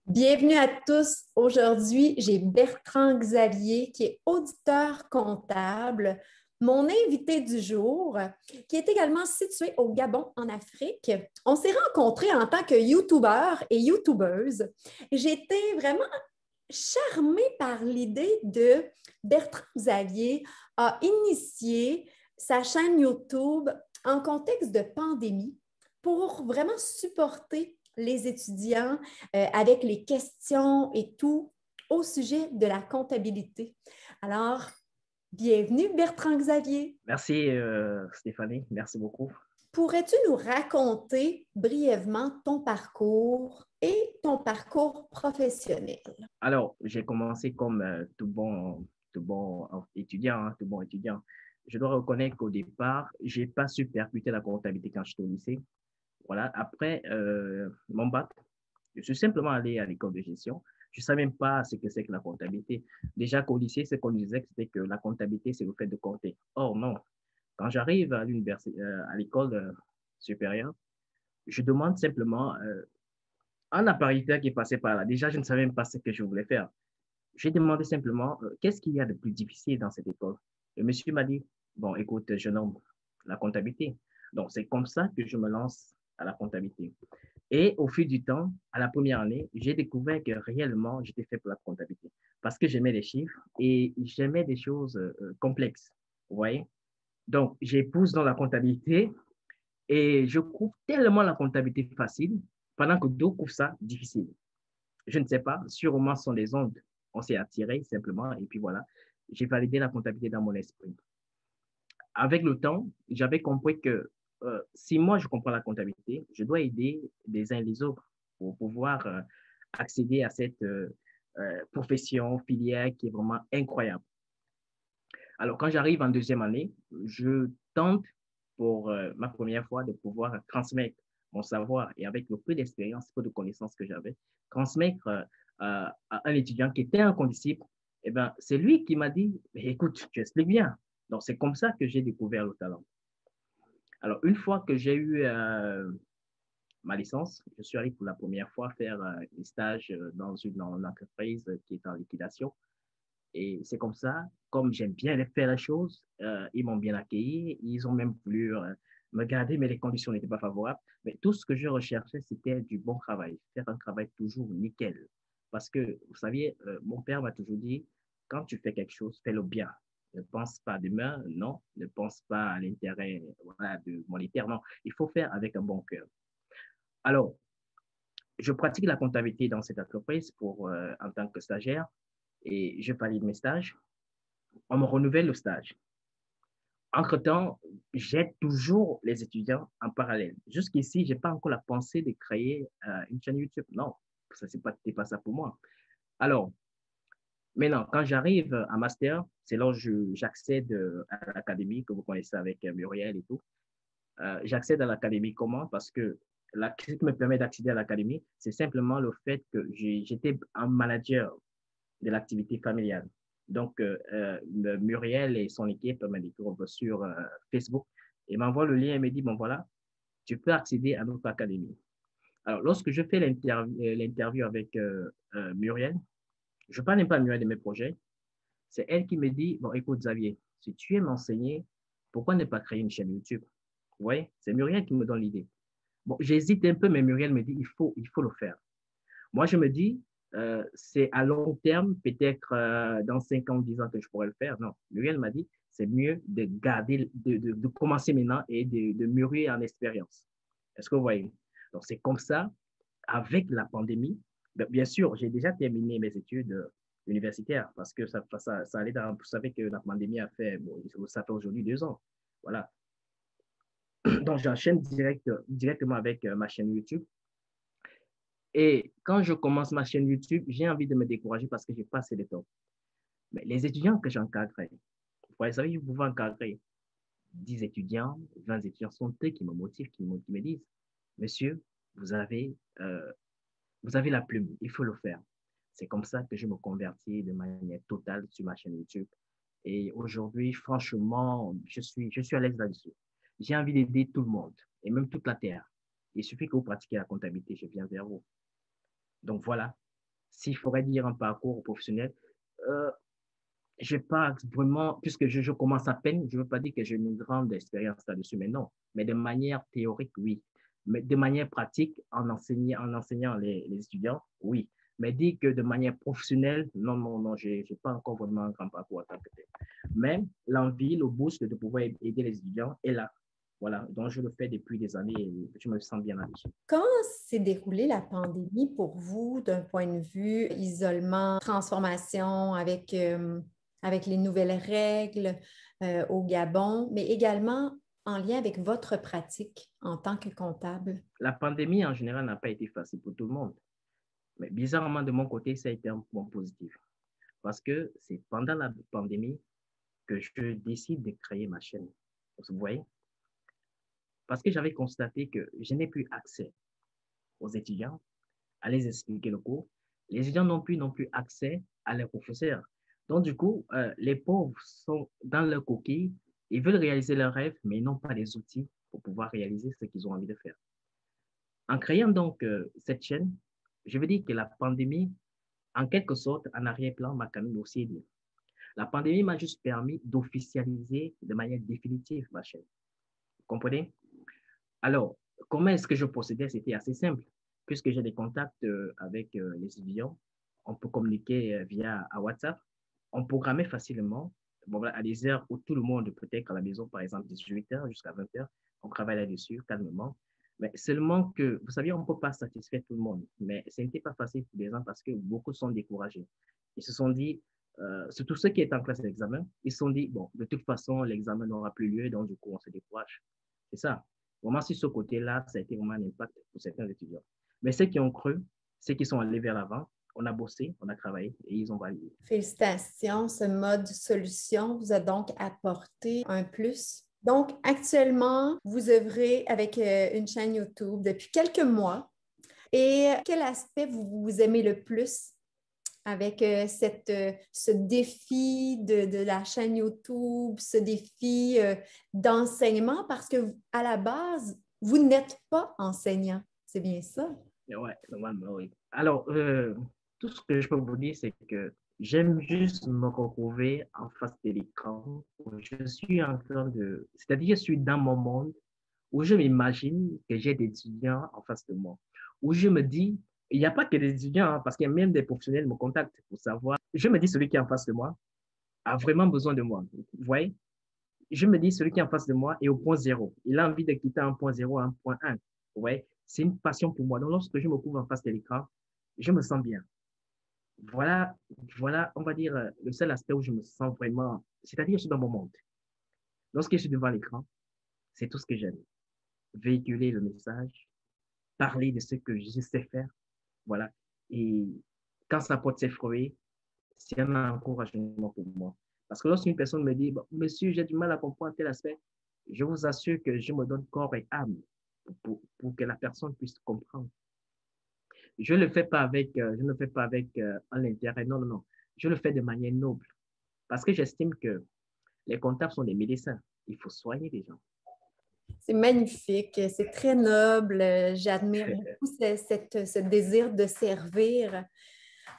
Bienvenue à tous. Aujourd'hui, j'ai Bertrand Xavier qui est auditeur comptable, mon invité du jour, qui est également situé au Gabon, en Afrique. On s'est rencontrés en tant que YouTubeur et YouTubeuse. J'ai été vraiment charmée par l'idée de Bertrand Xavier a initié sa chaîne YouTube en contexte de pandémie pour vraiment supporter les étudiants avec les questions et tout au sujet de la comptabilité. Alors, bienvenue Bertrand Xavier. Merci Stéphanie, merci beaucoup. Pourrais-tu nous raconter brièvement ton parcours et ton parcours professionnel? Alors, j'ai commencé comme tout bon étudiant, hein, tout bon étudiant. Je dois reconnaître qu'au départ, j'ai pas su percuter la comptabilité quand j'étais au lycée. Voilà. Après mon bac, je suis simplement allé à l'école de gestion. Je ne savais même pas ce que c'est que la comptabilité. Déjà qu'au lycée, ce qu'on disait, c'était que la comptabilité, c'est le fait de compter. Or, non. Quand j'arrive à l'université, à l'école supérieure, je demande simplement un appareillitaire qui est passé par là. Déjà, je ne savais même pas ce que je voulais faire. J'ai demandé simplement qu'est-ce qu'il y a de plus difficile dans cette école. Le monsieur m'a dit, bon, écoute, jeune homme, la comptabilité. Donc, c'est comme ça que je me lance à la comptabilité. Et au fil du temps, à la première année, j'ai découvert que réellement, j'étais fait pour la comptabilité parce que j'aimais les chiffres et j'aimais des choses complexes. Vous voyez? Donc, j'épouse dans la comptabilité et je trouve tellement la comptabilité facile pendant que d'autres trouvent ça difficile. Je ne sais pas, sûrement ce sont les ondes. On s'est attiré simplement et puis voilà, j'ai validé la comptabilité dans mon esprit. Avec le temps, j'avais compris que si moi je comprends la comptabilité, je dois aider les uns les autres pour pouvoir accéder à cette profession, filière qui est vraiment incroyable. Alors, quand j'arrive en deuxième année, je tente pour ma première fois de pouvoir transmettre mon savoir et avec le peu d'expérience, peu de connaissances que j'avais, transmettre à un étudiant qui était un condisciple. Eh ben, c'est lui qui m'a dit, écoute, tu expliques bien. Donc, c'est comme ça que j'ai découvert le talent. Alors, une fois que j'ai eu ma licence, je suis allé pour la première fois faire un stage dans une entreprise qui est en liquidation. Et c'est comme ça, comme j'aime bien faire les choses, ils m'ont bien accueilli. Ils ont même voulu me garder, mais les conditions n'étaient pas favorables. Mais tout ce que je recherchais, c'était du bon travail, faire un travail toujours nickel. Parce que, vous saviez, mon père m'a toujours dit, quand tu fais quelque chose, fais-le bien. Ne pense pas demain, non. Ne pense pas à l'intérêt voilà, de monétaire, non. Il faut faire avec un bon cœur. Alors, je pratique la comptabilité dans cette entreprise en tant que stagiaire et je valide mes stages. On me renouvelle le stage. Entre-temps, j'aide toujours les étudiants en parallèle. Jusqu'ici, je n'ai pas encore la pensée de créer une chaîne YouTube. Non, ça n'est pas ça pour moi. Alors, maintenant, quand j'arrive à master, c'est là où j'accède à l'académie que vous connaissez avec Muriel et tout. J'accède à l'académie comment? Parce que ce qui me permet d'accéder à l'académie, c'est simplement le fait que j'étais un manager de l'activité familiale. Donc, Muriel et son équipe me découvrent sur Facebook et m'envoient le lien et me disent, bon voilà, tu peux accéder à notre académie. Alors, lorsque je fais l'interview avec Muriel, je ne parle même pas à Muriel de mes projets, c'est elle qui me dit, bon écoute Xavier, si tu aimes enseigner, pourquoi ne pas créer une chaîne YouTube? Vous voyez, c'est Muriel qui me donne l'idée. Bon, j'hésite un peu, mais Muriel me dit, il faut le faire. Moi, je me dis, c'est à long terme, peut-être dans 5 ans ou 10 ans que je pourrais le faire. Non, Muriel m'a dit, c'est mieux de garder, de commencer maintenant et de mûrir en expérience. Est-ce que vous voyez? Donc, c'est comme ça, avec la pandémie, bien sûr, j'ai déjà terminé mes études universitaires parce que ça allait dans, vous savez que la pandémie a fait, bon, ça fait aujourd'hui 2 ans. Voilà. Donc, j'enchaîne directement avec ma chaîne YouTube. Et quand je commence ma chaîne YouTube, j'ai envie de me décourager parce que j'ai pas assez de temps. Mais les étudiants que j'encadrais, vous savez, vous pouvez encadrer 10 étudiants, 20 étudiants, sont eux qui me motivent, qui me disent, monsieur, vous avez, euh, vous avez la plume, il faut le faire. C'est comme ça que je me convertis de manière totale sur ma chaîne YouTube. Et aujourd'hui, franchement, je suis à l'aise là-dessus. J'ai envie d'aider tout le monde et même toute la terre. Il suffit que vous pratiquiez la comptabilité, je viens vers vous. Donc voilà, s'il faudrait dire un parcours professionnel, euh, je n'ai pas vraiment, puisque je commence à peine, je ne veux pas dire que j'ai une grande expérience là-dessus, mais non. Mais de manière théorique, oui. Mais de manière pratique, en enseignant les étudiants, oui. Mais dire que de manière professionnelle, non, non, non, je n'ai pas encore vraiment un grand parcours en tant que tel. Mais l'envie, le boost de pouvoir aider les étudiants est là. Voilà, donc je le fais depuis des années et je me sens bien là-dessus. Comment s'est déroulée la pandémie pour vous d'un point de vue isolement, transformation avec les nouvelles règles au Gabon, mais également en lien avec votre pratique en tant que comptable? La pandémie, en général, n'a pas été facile pour tout le monde. Mais bizarrement, de mon côté, ça a été un point positif. Parce que c'est pendant la pandémie que je décide de créer ma chaîne. Vous voyez? Parce que j'avais constaté que je n'ai plus accès aux étudiants à les expliquer le cours. Les étudiants n'ont plus accès à leurs professeurs. Donc, du coup, les pauvres sont dans leur coquille, ils veulent réaliser leurs rêves, mais ils n'ont pas les outils pour pouvoir réaliser ce qu'ils ont envie de faire. En créant donc cette chaîne, je veux dire que la pandémie, en quelque sorte, en arrière-plan, m'a quand même aussi aidé. La pandémie m'a juste permis d'officialiser de manière définitive ma chaîne. Vous comprenez? Alors, comment est-ce que je procédais? C'était assez simple. Puisque j'ai des contacts avec les étudiants, on peut communiquer via WhatsApp. On programmait facilement bon, à des heures où tout le monde peut être à la maison, par exemple 18h jusqu'à 20h. On travaille là-dessus calmement. Mais seulement que, vous savez, on ne peut pas satisfaire tout le monde. Mais ce n'était pas facile pour les gens parce que beaucoup sont découragés. Ils se sont dit, surtout ceux qui étaient en classe d'examen, ils se sont dit, bon, de toute façon, l'examen n'aura plus lieu, donc du coup, on se décourage. C'est ça. Vraiment, sur ce côté-là, ça a été vraiment un impact pour certains étudiants. Mais ceux qui ont cru, ceux qui sont allés vers l'avant, on a bossé, on a travaillé et ils ont validé. Félicitations, ce mode solution vous a donc apporté un plus. Donc, actuellement, vous œuvrez avec une chaîne YouTube depuis quelques mois. Et quel aspect vous aimez le plus avec ce défi de la chaîne YouTube, ce défi d'enseignement? Parce que à la base, vous n'êtes pas enseignant. C'est bien ça? Ouais, normalement, oui. Alors, tout ce que je peux vous dire, c'est que j'aime juste me retrouver en face de l'écran. Je suis en train de... C'est-à-dire, je suis dans mon monde où je m'imagine que j'ai des étudiants en face de moi. Où je me dis, il n'y a pas que des étudiants, hein, parce qu'il y a même des professionnels qui me contactent pour savoir. Je me dis, celui qui est en face de moi a vraiment besoin de moi. Vous voyez? Je me dis, celui qui est en face de moi est au point zéro. Il a envie de quitter un point zéro à un point un. Vous voyez? C'est une passion pour moi. Donc, lorsque je me trouve en face de l'écran, je me sens bien. Voilà, voilà, on va dire, le seul aspect où je me sens vraiment, c'est-à-dire, je suis dans mon monde. Lorsque je suis devant l'écran, c'est tout ce que j'aime. Véhiculer le message, parler de ce que je sais faire, voilà. Et quand ça porte ses fruits, c'est un encouragement pour moi. Parce que lorsqu'une personne me dit, bon, monsieur, j'ai du mal à comprendre tel aspect, je vous assure que je me donne corps et âme pour que la personne puisse comprendre. Je ne le fais pas avec, je ne le fais pas avec un intérêt, non, non, non. Je le fais de manière noble. Parce que j'estime que les comptables sont des médecins. Il faut soigner les gens. C'est magnifique, c'est très noble. J'admire beaucoup ce désir de servir.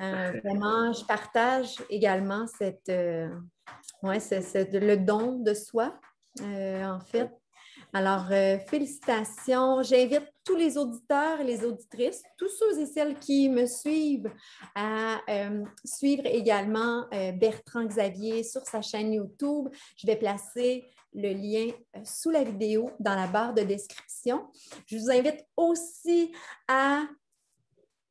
Vraiment, je partage également le don de soi, en fait. Alors, félicitations. J'invite tous les auditeurs et les auditrices, tous ceux et celles qui me suivent, à suivre également Bertrand Xavier sur sa chaîne YouTube. Je vais placer le lien sous la vidéo dans la barre de description. Je vous invite aussi à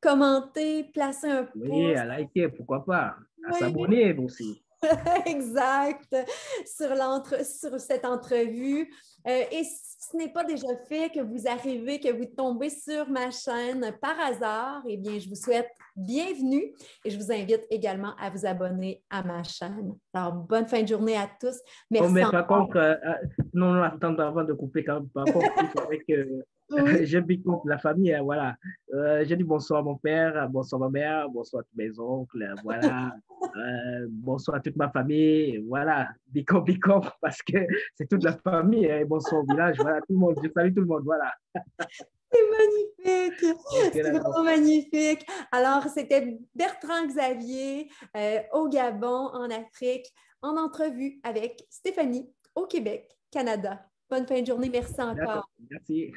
commenter, placer un Oui, pouce. à liker, pourquoi pas. À Oui. s'abonner aussi. Exact, sur cette entrevue. Et si ce n'est pas déjà fait, que vous arrivez, que vous tombez sur ma chaîne par hasard, eh bien, je vous souhaite bienvenue et je vous invite également à vous abonner à ma chaîne. Alors, bonne fin de journée à tous. Oh, Merci mais par encore. contre, non, non, attends, avant de couper, par contre, il faudrait que Oui. je big up la famille, hein, voilà. Je dis bonsoir à mon père, bonsoir à ma mère, bonsoir à tous mes oncles, voilà. Bonsoir à toute ma famille, voilà. Big up, parce que c'est toute la famille, hein, bonsoir au village, voilà, tout le monde, je salue tout le monde, voilà. C'est magnifique! Ok, C'est d'accord. vraiment magnifique. Alors, c'était Bertrand Xavier au Gabon, en Afrique, en entrevue avec Stéphanie au Québec, Canada. Bonne fin de journée. Merci D'accord. encore. Merci.